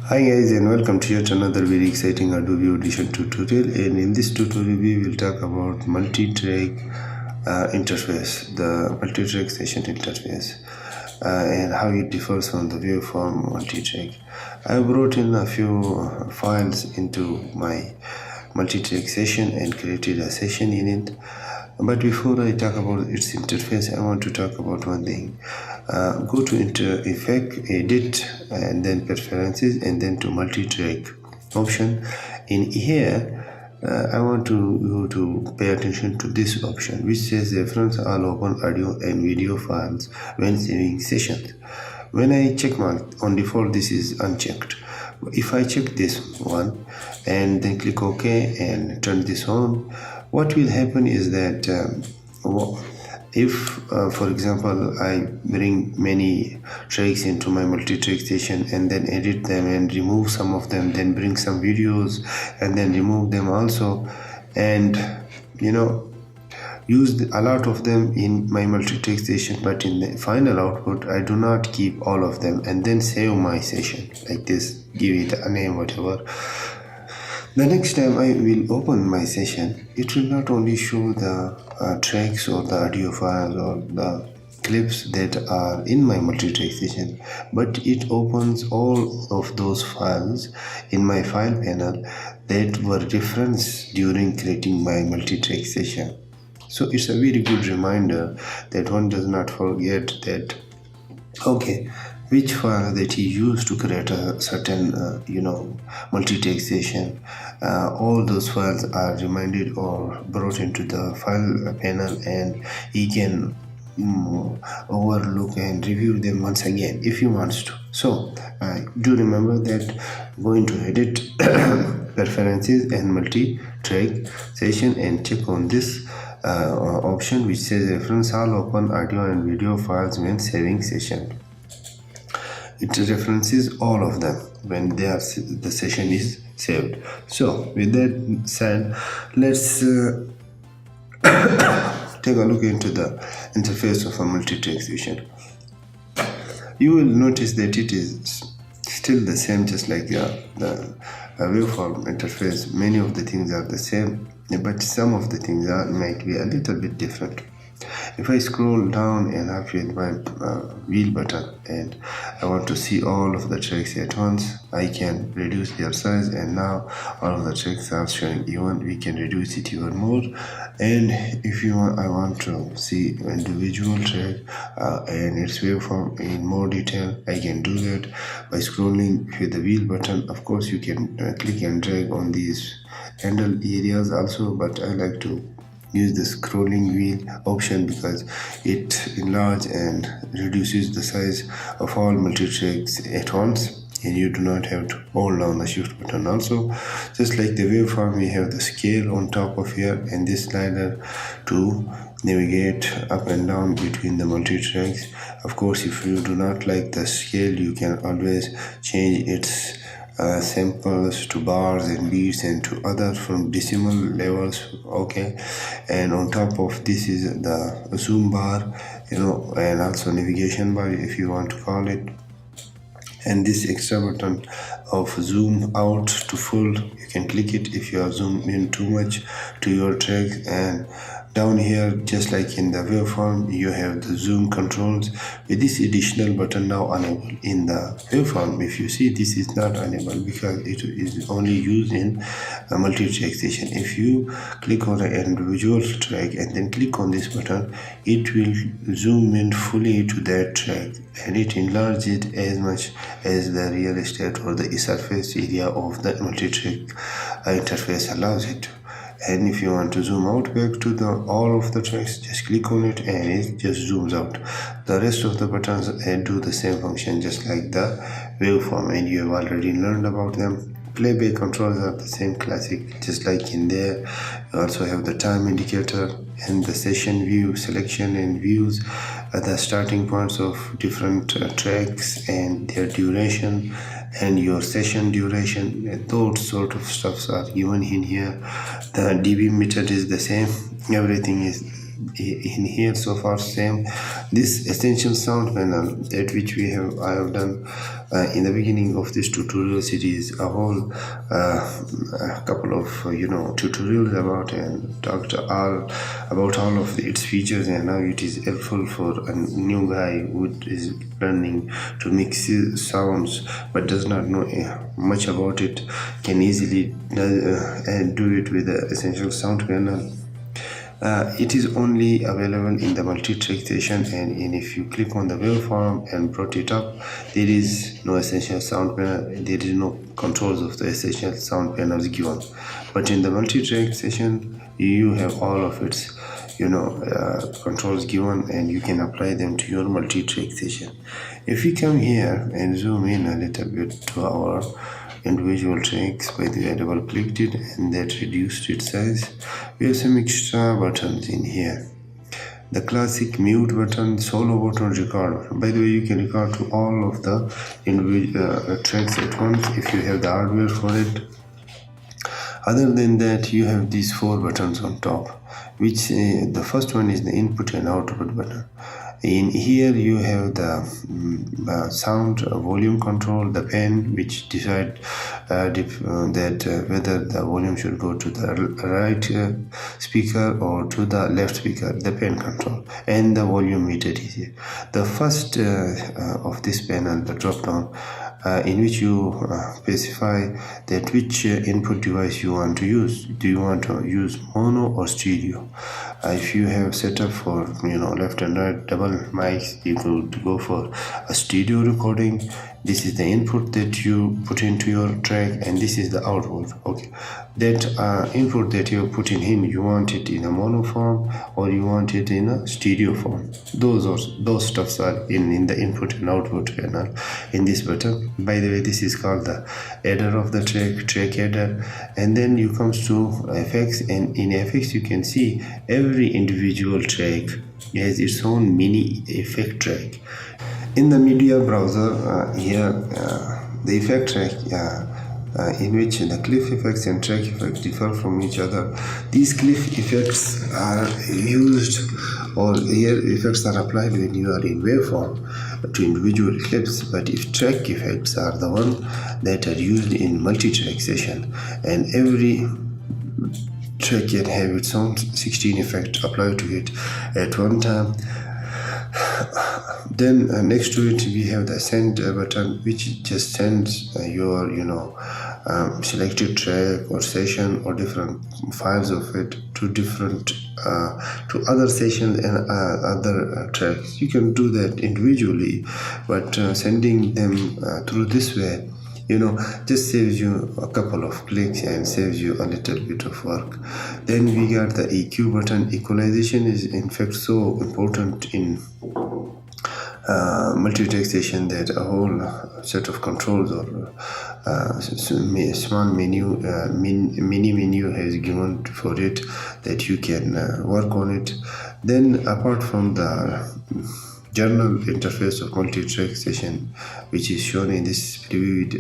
Hi guys, and welcome to yet another very exciting Adobe Audition tutorial. And in this tutorial we will talk about multi-track interface, the multi-track session interface, and how it differs from the waveform multi-track. I brought in a few files into my multi-track session and created a session in it. But before I talk about its interface, I want to talk about one thing. Go to Effect, Edit, and then Preferences, and then to Multi-Track option. In here, I want you to pay attention to this option, which says reference all open audio and video files when saving sessions. When I check mark on default, this is unchecked. If I check this one and then click OK and turn this on, what will happen is that if for example I bring many tracks into my multi-track session and then edit them and remove some of them, then bring some videos and then remove them also, and use a lot of them in my multi-track session, but in the final output I do not keep all of them and then save my session like this, give it a name, whatever. The next time I will open my session, it will not only show the tracks or the audio files or the clips that are in my multi-track session, but it opens all of those files in my file panel that were referenced during creating my multi-track session. So it's a very good reminder that one does not forget that, okay, which file that he used to create a certain multi-track session. All those files are reminded or brought into the file panel, and he can overlook and review them once again if he wants to. So do remember that, go into Edit, Preferences and Multi-Track Session and check on this option which says reference all open audio and video files when saving session. It references all of them when the session is saved. So with that said, let's take a look into the interface of a multi-track session. You will notice that it is still the same, just like the waveform interface. Many of the things are the same, but some of the things might be a little bit different. If I scroll down and up with my wheel button and I want to see all of the tracks at once, I can reduce their size, and now all of the tracks are showing even. We can reduce it even more, and if you want, I want to see individual track and its waveform in more detail, I can do that by scrolling with the wheel button. Of course you can click and drag on these handle areas also, but I like to use the scrolling wheel option because it enlarges and reduces the size of all multi-tracks at once, and you do not have to hold down the shift button. Also, just like the waveform, we have the scale on top of here and this slider to navigate up and down between the multi-tracks. Of course, if you do not like the scale, you can always change its samples to bars and beats and to other from decimal levels. Okay, and on top of this is the zoom bar, and also navigation bar if you want to call it, and this extra button of zoom out to full, you can click it if you are zoomed in too much to your track. And down here, just like in the waveform, you have the zoom controls with this additional button now unable in the waveform. If you see, this is not enabled because it is only used in a multi-track session. If you click on an individual track and then click on this button, it will zoom in fully to that track and it enlarges it as much as the real estate or the surface area of the multi-track interface allows it to. And if you want to zoom out back to all of the tracks, just click on it and it just zooms out. The rest of the buttons do the same function just like the waveform, and you have already learned about them. Playback controls are the same classic, just like in there. You also have the time indicator and the session view, selection and views, the starting points of different tracks and their duration and your session duration. Those sort of stuffs are given in here. The dB method is the same. Everything is in here so far same. This essential sound panel at which I have done in the beginning of this tutorial series a whole a couple of tutorials about and talked all about all of its features, and now it is helpful for a new guy who is learning to mix sounds but does not know much about it, can easily do it with the essential sound panel. It is only available in the multi-track session, and if you click on the waveform and brought it up, there is no essential sound panel, there is no controls of the essential sound panels given. But in the multi-track session, you have all of its controls given, and you can apply them to your multi-track session. If we come here and zoom in a little bit to our individual tracks, by the way I double clicked it and that reduced its size. We have some extra buttons in here. The classic mute button, solo button, record button. By the way, you can record to all of the individual tracks at once if you have the hardware for it. Other than that, you have these 4 buttons on top, which the first one is the input and output button. In here you have the sound volume control, the pen which decide that whether the volume should go to the right speaker or to the left speaker, the pen control, and the volume meter is here. The first of this panel, the drop down, in which you specify that which input device you want to use. Do you want to use mono or stereo? If you have set up for left and right double mics, you could go for a stereo recording. This is the input that you put into your track, and this is the output. Okay, that input that you put in, you want it in a mono form or you want it in a stereo form. Those stuffs are in the input and output panel in this button. By the way, this is called the header of the track header. And then you comes to effects, and in effects you can see every individual track has its own mini effect track. In the media browser, here the effect track in which the cliff effects and track effects differ from each other. These cliff effects are used, or here effects are applied when you are in waveform to individual clips, but if track effects are the one that are used in multi-track session, and every track can have its own 16 effect applied to it at one time. Then next to it we have the send button, which just sends your selected track or session or different files of it to different to other sessions and other tracks. You can do that individually, but sending them through this way just saves you a couple of clicks and saves you a little bit of work. Then we got the EQ button. Equalization is in fact so important in multi-track session that a whole set of controls or small menu mini menu has given for it that you can work on it. Then apart from the journal interface of multi-track session, which is shown in this previewed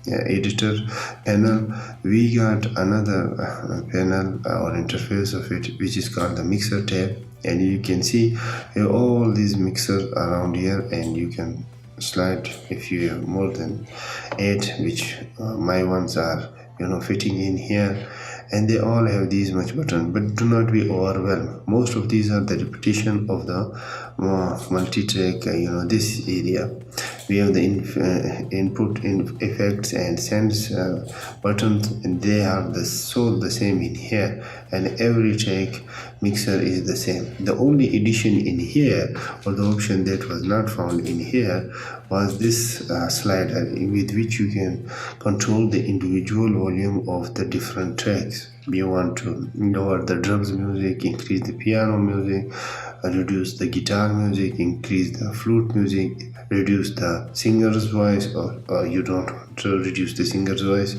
editor panel, we got another panel or interface of it, which is called the mixer tab, and you can see all these mixers around here, and you can slide if you have more than 8, which my ones are fitting in here, and they all have these much buttons. But do not be overwhelmed. Most of these are the repetition of the multi-track this area. We have the input effects and sends buttons, and they are the same in here, and every track mixer is the same. The only addition in here, or the option that was not found in here, was this slider with which you can control the individual volume of the different tracks. You want to lower the drums music, increase the piano music, reduce the guitar music, increase the flute music, reduce the singer's voice, or you don't want to reduce the singer's voice,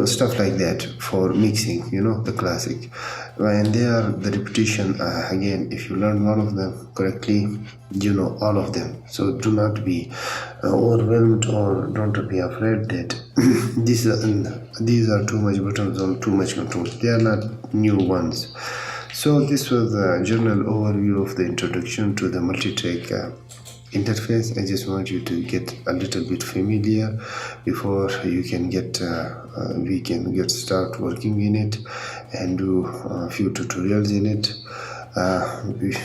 stuff like that for mixing, the classic. And they are the repetition. Again, if you learn one of them correctly, you know all of them. So do not be overwhelmed, or don't be afraid that these are too much buttons or too much control. They are not new ones. So this was the general overview of the introduction to the multi-track interface. I just want you to get a little bit familiar before you can get we can get start working in it and do a few tutorials in it.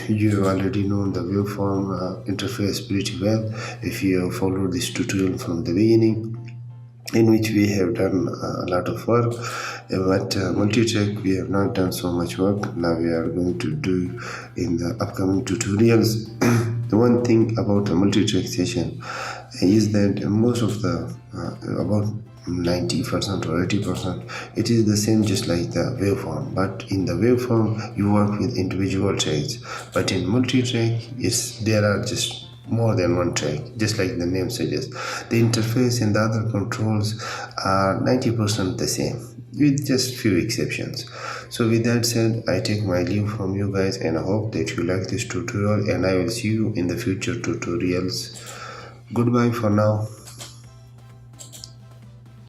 You already know the waveform interface pretty well if you have followed this tutorial from the beginning, in which we have done a lot of work, but multi-track we have not done so much work. Now we are going to do in the upcoming tutorials. The one thing about a multi-track session is that most of the about 90% or 80% it is the same, just like the waveform, but in the waveform you work with individual tracks, but in multi-track there are just more than one track, just like the name suggests. The interface and the other controls are 90% the same, with just few exceptions. So with that said, I take my leave from you guys, and I hope that you like this tutorial, and I will see you in the future tutorials. Goodbye for now.